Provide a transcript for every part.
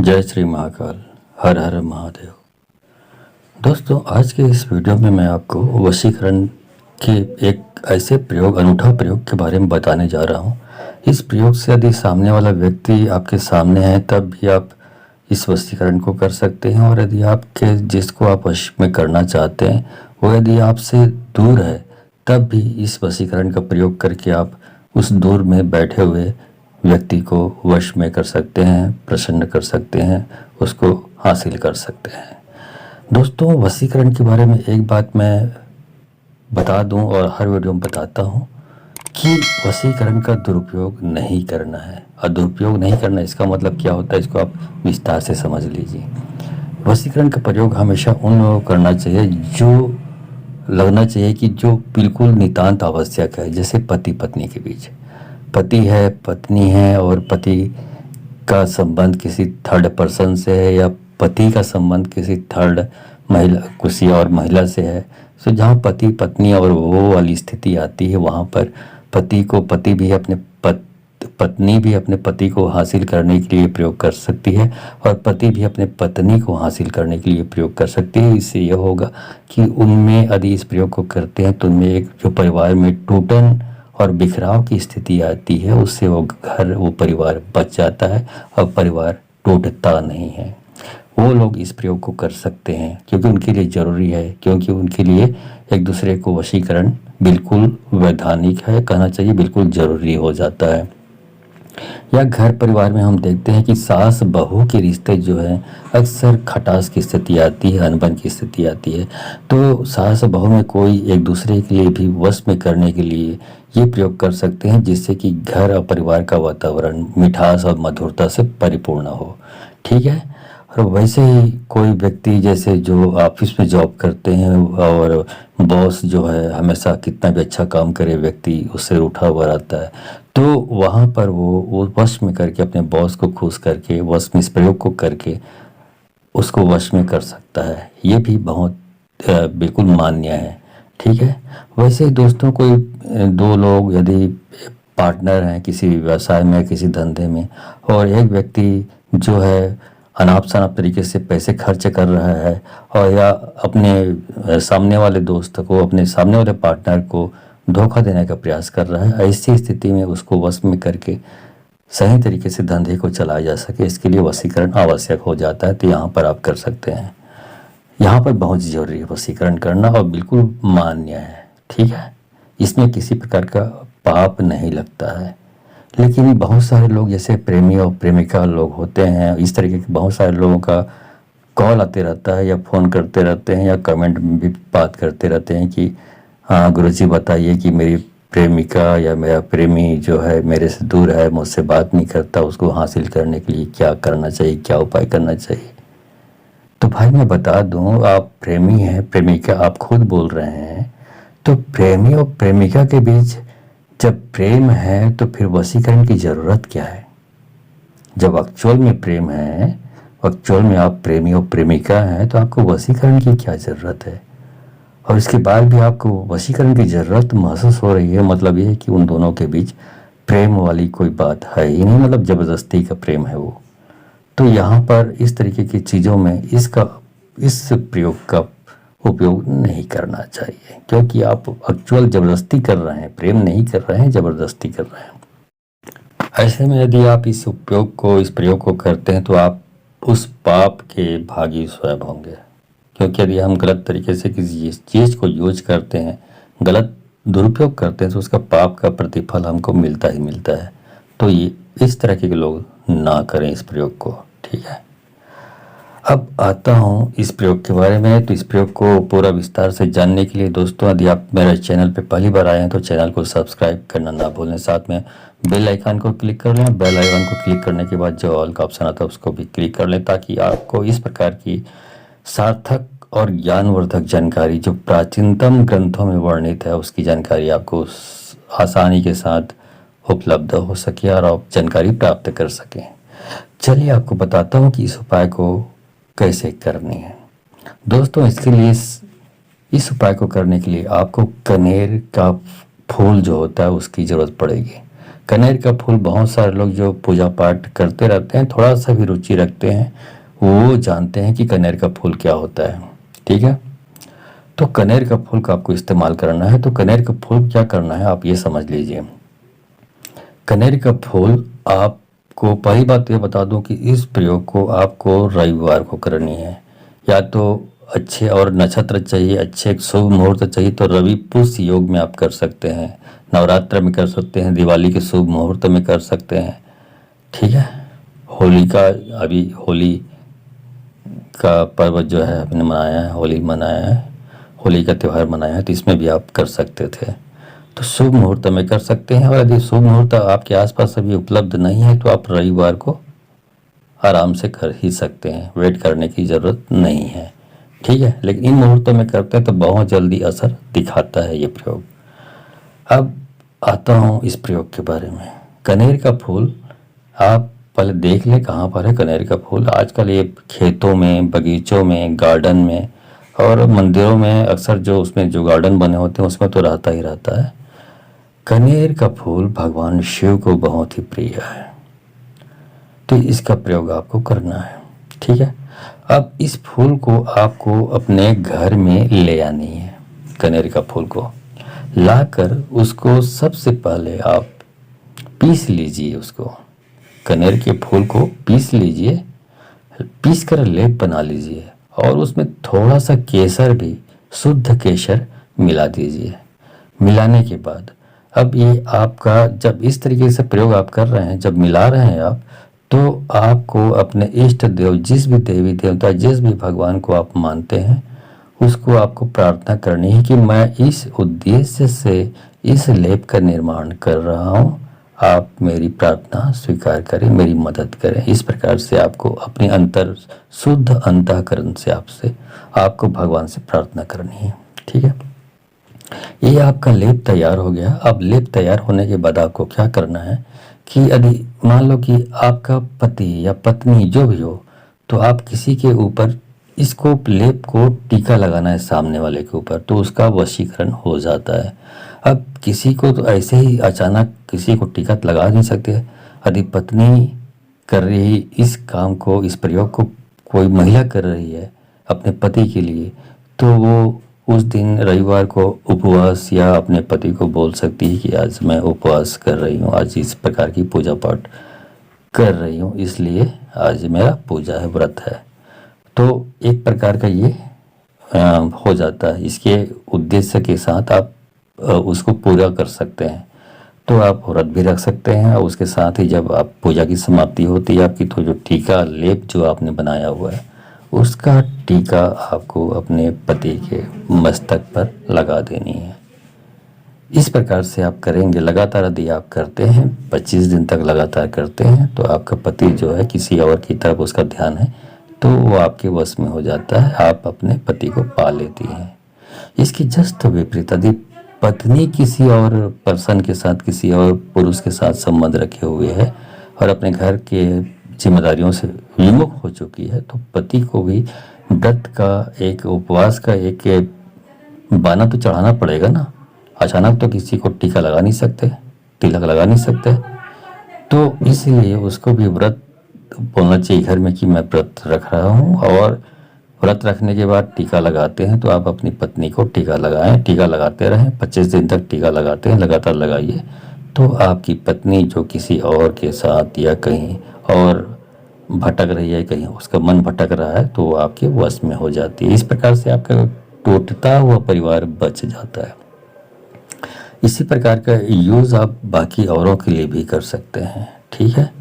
जय श्री महाकाल। हर हर महादेव। दोस्तों, आज के इस वीडियो में मैं आपको वशीकरण के एक ऐसे प्रयोग, अनूठा प्रयोग के बारे में बताने जा रहा हूँ। इस प्रयोग से यदि सामने वाला व्यक्ति आपके सामने है तब भी आप इस वशीकरण को कर सकते हैं, और यदि आपके जिसको आप वश में करना चाहते हैं वो यदि आपसे दूर है तब भी इस वशीकरण का प्रयोग करके आप उस दूर में बैठे हुए व्यक्ति को वश में कर सकते हैं, प्रसन्न कर सकते हैं, उसको हासिल कर सकते हैं। दोस्तों, वशीकरण के बारे में एक बात मैं बता दूं और हर वीडियो में बताता हूं कि वशीकरण का दुरुपयोग नहीं करना है। और दुरुपयोग नहीं करना, इसका मतलब क्या होता है, इसको आप विस्तार से समझ लीजिए। वशीकरण का प्रयोग हमेशा उन लोगों को करना चाहिए जो लगना चाहिए कि जो बिल्कुल नितांत आवश्यक है, जैसे पति पत्नी के बीच। पति है, पत्नी है, और पति का संबंध किसी थर्ड पर्सन से है या पति का संबंध किसी थर्ड महिला, किसी और महिला से है। सो जहाँ पति पत्नी और वो वाली स्थिति आती है, वहाँ पर पति भी अपने पत्नी भी अपने पति को हासिल करने के लिए प्रयोग कर सकती है, और पति भी अपने पत्नी को हासिल करने के लिए प्रयोग कर सकती है। इससे यह होगा कि उनमें यदि इस प्रयोग को करते हैं तो उनमें एक जो परिवार में टूटन और बिखराव की स्थिति आती है, उससे वो परिवार बच जाता है और परिवार टूटता नहीं है। वो लोग इस प्रयोग को कर सकते हैं क्योंकि उनके लिए ज़रूरी है, क्योंकि उनके लिए एक दूसरे को वशीकरण बिल्कुल वैधानिक है, कहना चाहिए बिल्कुल ज़रूरी हो जाता है। या घर परिवार में हम देखते हैं कि सास बहू के रिश्ते जो है अक्सर खटास की स्थिति आती है, अनबन की स्थिति आती है। तो सास बहू में कोई एक दूसरे के लिए भी वश में करने के लिए ये प्रयोग कर सकते हैं, जिससे कि घर और परिवार का वातावरण मिठास और मधुरता से परिपूर्ण हो। ठीक है। और वैसे ही कोई व्यक्ति जैसे जो ऑफिस में जॉब करते हैं और बॉस जो है हमेशा कितना भी अच्छा काम करे व्यक्ति उससे उठा हुआ रहता है, तो वहाँ पर वो वश में करके अपने बॉस को खुश करके वश में इस प्रयोग को करके उसको वश में कर सकता है। ये भी बहुत बिल्कुल मान्य है। ठीक है। वैसे ही दोस्तों, कोई दो लोग यदि पार्टनर हैं किसी व्यवसाय में, किसी धंधे में, और एक व्यक्ति जो है अनाप शनाप तरीके से पैसे खर्च कर रहा है और या अपने सामने वाले दोस्त को, अपने सामने वाले पार्टनर को धोखा देने का प्रयास कर रहा है, ऐसी स्थिति में उसको वश में करके सही तरीके से धंधे को चलाया जा सके, इसके लिए वशीकरण आवश्यक हो जाता है। तो यहाँ पर आप कर सकते हैं। यहाँ पर बहुत ज़रूरी है वशीकरण करना और बिल्कुल मान्य है। ठीक है। इसमें किसी प्रकार का पाप नहीं लगता है। लेकिन बहुत सारे लोग जैसे प्रेमी और प्रेमिका लोग होते हैं, इस तरीके के बहुत सारे लोगों का कॉल आते रहता है या फ़ोन करते रहते हैं या कमेंट में भी बात करते रहते हैं कि हाँ गुरुजी बताइए कि मेरी प्रेमिका या मेरा प्रेमी जो है मेरे से दूर है, मुझसे बात नहीं करता, उसको हासिल करने के लिए क्या करना चाहिए, क्या उपाय करना चाहिए। तो भाई मैं बता दूं, आप प्रेमी हैं, प्रेमिका आप खुद बोल रहे हैं, तो प्रेमी और प्रेमिका के बीच जब प्रेम है तो फिर वशीकरण की ज़रूरत क्या है। जब एक्चुअल में प्रेम है, एक्चुअल में आप प्रेमी और प्रेमिका हैं, तो आपको वशीकरण की क्या ज़रूरत है। और इसके बाद भी आपको वशीकरण की ज़रूरत महसूस हो रही है, मतलब ये है कि उन दोनों के बीच प्रेम वाली कोई बात है ही नहीं, मतलब ज़बरदस्ती का प्रेम है वो। तो यहाँ पर इस तरीके की चीज़ों में इस प्रयोग का उपयोग नहीं करना चाहिए, क्योंकि आप एक्चुअल ज़बरदस्ती कर रहे हैं, प्रेम नहीं कर रहे हैं, ज़बरदस्ती कर रहे हैं। ऐसे में यदि आप इस प्रयोग को करते हैं तो आप उस पाप के भागी स्वयं होंगे, क्योंकि यदि हम गलत तरीके से किसी चीज़ को यूज करते हैं, गलत दुरुपयोग करते हैं, तो उसका पाप का प्रतिफल हमको मिलता ही मिलता है। तो ये इस तरह के लोग ना करें इस प्रयोग को। ठीक है। अब आता हूँ इस प्रयोग के बारे में। तो इस प्रयोग को पूरा विस्तार से जानने के लिए दोस्तों, यदि आप मेरे चैनल पे पहली बार आए हैं तो चैनल को सब्सक्राइब करना ना भूलें, साथ में बेल आइकन को क्लिक कर लें। बेल आइकन को क्लिक करने के बाद जो ऑल का ऑप्शन आता है उसको भी क्लिक कर लें, ताकि आपको इस प्रकार की सार्थक और ज्ञानवर्धक जानकारी जो प्राचीनतम ग्रंथों में वर्णित है उसकी जानकारी आपको आसानी के साथ उपलब्ध हो सके और आप जानकारी प्राप्त कर सकें। चलिए आपको बताता हूँ कि इस उपाय को कैसे करनी है। दोस्तों, इसके लिए इस उपाय को करने के लिए आपको कनेर का फूल जो होता है उसकी ज़रूरत पड़ेगी। कनेर का फूल बहुत सारे लोग जो पूजा पाठ करते रहते हैं, थोड़ा सा भी रुचि रखते हैं, वो जानते हैं कि कनेर का फूल क्या होता है। ठीक है, तो कनेर का फूल का आपको इस्तेमाल करना है। तो कनेर का फूल क्या करना है आप ये समझ लीजिए। कनेर का फूल आपको, पहली बात ये बता दूं कि इस प्रयोग को आपको रविवार को करनी है। या तो अच्छे और नक्षत्र चाहिए, अच्छे शुभ मुहूर्त चाहिए तो रवि पुष्य योग में आप कर सकते हैं, नवरात्र में कर सकते हैं, दिवाली के शुभ मुहूर्त में कर सकते हैं। ठीक है, होली का, अभी होली का पर्व जो है आपने मनाया है, होली मनाया है, होली का त्यौहार मनाया है, तो इसमें भी आप कर सकते थे। तो शुभ मुहूर्त में कर सकते हैं, और यदि शुभ मुहूर्त आपके आसपास अभी उपलब्ध नहीं है तो आप रविवार को आराम से कर ही सकते हैं, वेट करने की ज़रूरत नहीं है। ठीक है, लेकिन इन मुहूर्तों में करते हैं तो बहुत जल्दी असर दिखाता है ये प्रयोग। अब आता हूँ इस प्रयोग के बारे में। कनेर का फूल आप पहले देख लें कहाँ पर है कनेर का फूल। आजकल ये खेतों में, बगीचों में, गार्डन में और मंदिरों में अक्सर जो उसमें जो गार्डन बने होते हैं उसमें तो रहता ही रहता है। कनेर का फूल भगवान शिव को बहुत ही प्रिय है, तो इसका प्रयोग आपको करना है। ठीक है, अब इस फूल को आपको अपने घर में ले आनी है। कनेर का फूल को लाकर उसको सबसे पहले आप पीस लीजिए। उसको, कनेर के फूल को पीस लीजिए, पीस कर लेप बना लीजिए और उसमें थोड़ा सा केसर भी, शुद्ध केसर मिला दीजिए। मिलाने के बाद अब ये आपका, जब इस तरीके से प्रयोग आप कर रहे हैं, जब मिला रहे हैं आप, तो आपको अपने इष्ट देव, जिस भी देवी देवता, जिस भी भगवान को आप मानते हैं, उसको आपको प्रार्थना करनी है कि मैं इस उद्देश्य से इस लेप का निर्माण कर रहा हूँ, आप मेरी प्रार्थना स्वीकार करें, मेरी मदद करें। इस प्रकार से आपको अपने अंतर, शुद्ध अंतःकरण से आपको भगवान से प्रार्थना करनी है। ठीक है, ये आपका लेप तैयार हो गया। अब लेप तैयार होने के बाद आपको क्या करना है कि यदि मान लो कि आपका पति या पत्नी जो भी हो, तो आप किसी के ऊपर इसको, लेप को टीका लगाना है सामने वाले के ऊपर, तो उसका वशीकरण हो जाता है। अब किसी को तो ऐसे ही अचानक किसी को टीका लगा नहीं सकते। यदि पत्नी कर रही इस काम को, इस प्रयोग को कोई महिला कर रही है अपने पति के लिए, तो वो उस दिन रविवार को उपवास या अपने पति को बोल सकती है कि आज मैं उपवास कर रही हूँ, आज इस प्रकार की पूजा पाठ कर रही हूँ, इसलिए आज मेरा पूजा है, व्रत है। तो एक प्रकार का ये हो जाता है। इसके उद्देश्य के साथ आप उसको पूरा कर सकते हैं। तो आप व्रत भी रख सकते हैं और उसके साथ ही जब आप पूजा की समाप्ति होती है आपकी, तो जो टीका लेप जो आपने बनाया हुआ है उसका टीका आपको अपने पति के मस्तक पर लगा देनी है। इस प्रकार से आप करेंगे लगातार। यदि आप करते हैं 25 दिन तक लगातार करते हैं तो आपका पति जो है, किसी और की तरफ उसका ध्यान है तो वो आपके वश में हो जाता है, आप अपने पति को पा लेती हैं। इसकी जस्ट विपरीत, यदि पत्नी किसी और पर्सन के साथ, किसी और पुरुष के साथ संबंध रखे हुए है और अपने घर के जिम्मेदारियों से विमुख हो चुकी है, तो पति को भी व्रत का, एक उपवास का एक बाना तो चढ़ाना पड़ेगा ना। अचानक तो किसी को टीका लगा नहीं सकते, तिलक लगा नहीं सकते, तो इसलिए उसको भी व्रत बोलना चाहिए घर में कि मैं व्रत रख रहा हूँ। और व्रत रखने के बाद टीका लगाते हैं तो आप अपनी पत्नी को टीका लगाएं, टीका लगाते रहें, 25 दिन तक टीका लगाते हैं, लगातार लगाइए। तो आपकी पत्नी जो किसी और के साथ या कहीं और भटक रही है, कहीं उसका मन भटक रहा है, तो वो आपके वश में हो जाती है। इस प्रकार से आपका टूटता हुआ परिवार बच जाता है। इसी प्रकार का यूज़ आप बाकी औरों के लिए भी कर सकते हैं। ठीक है,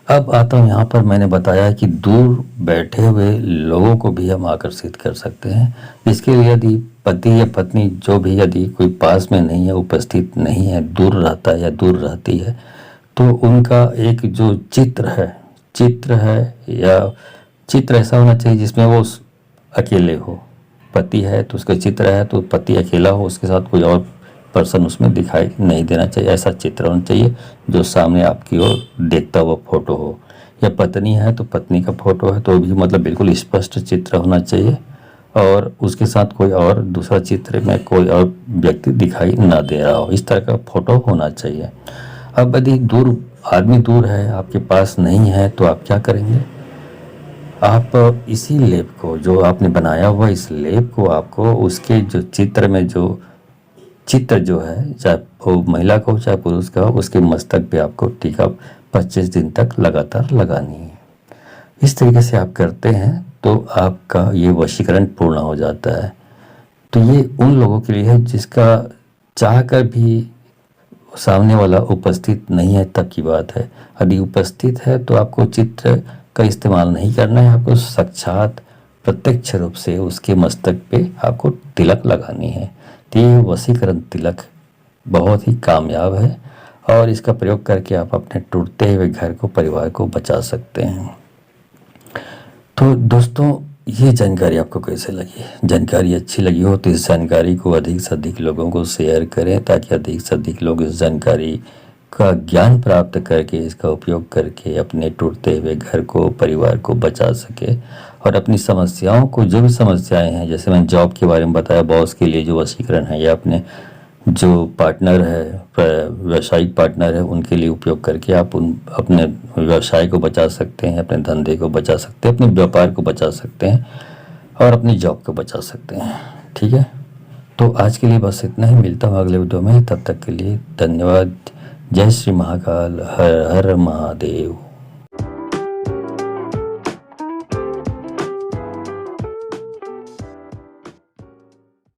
अब आता हूँ यहाँ पर, मैंने बताया कि दूर बैठे हुए लोगों को भी हम आकर्षित कर सकते हैं। इसके लिए यदि पति या पत्नी जो भी, यदि कोई पास में नहीं है, उपस्थित नहीं है, दूर रहता है या दूर रहती है, तो उनका एक जो चित्र है या चित्र ऐसा होना चाहिए जिसमें वो अकेले हो। पति है तो उसका चित्र है तो पति अकेला हो, उसके साथ कोई और पर्सन उसमें दिखाई नहीं देना चाहिए। ऐसा चित्र होना चाहिए जो सामने आपकी ओर देखता हुआ फोटो हो। या पत्नी है तो पत्नी का फोटो है तो भी मतलब बिल्कुल स्पष्ट चित्र होना चाहिए, और उसके साथ कोई और दूसरा चित्र में कोई और व्यक्ति दिखाई ना दे रहा हो, इस तरह का फोटो होना चाहिए। अब यदि आदमी दूर है, आपके पास नहीं है, तो आप क्या करेंगे? आप इसी लेप को, जो आपने बनाया हुआ इस लेप को, आपको उसके जो चित्र में जो चित्र जो है, चाहे वो महिला का हो चाहे पुरुष का हो, उसके मस्तक पे आपको टीका 25 दिन तक लगातार लगानी है। इस तरीके से आप करते हैं तो आपका ये वशीकरण पूर्ण हो जाता है। तो ये उन लोगों के लिए है जिसका चाह कर भी सामने वाला उपस्थित नहीं है, तब की बात है। यदि उपस्थित है तो आपको चित्र का इस्तेमाल नहीं करना है, आपको साक्षात प्रत्यक्ष रूप से उसके मस्तक पे आपको तिलक लगानी है। तो ये वशीकरण तिलक बहुत ही कामयाब है और इसका प्रयोग करके आप अपने टूटते हुए घर को, परिवार को बचा सकते हैं। तो दोस्तों, ये जानकारी आपको कैसे लगी? जानकारी अच्छी लगी हो तो इस जानकारी को अधिक से अधिक लोगों को शेयर करें, ताकि अधिक से अधिक लोग इस जानकारी का ज्ञान प्राप्त करके, इसका उपयोग करके अपने टूटते हुए घर को, परिवार को बचा सके और अपनी समस्याओं को, जो भी समस्याएं हैं, जैसे मैंने जॉब के बारे में बताया, बॉस के लिए जो वशीकरण है, या अपने जो पार्टनर है, व्यावसायिक पार्टनर है, उनके लिए उपयोग करके आप अपने व्यवसाय को बचा सकते हैं, अपने धंधे को बचा सकते हैं, अपने व्यापार को बचा सकते हैं और अपनी जॉब को बचा सकते हैं। ठीक है, तो आज के लिए बस इतना ही। मिलता हूँ अगले वीडियो में, तब तक के लिए धन्यवाद। जय श्री महाकाल, हर हर महादेव।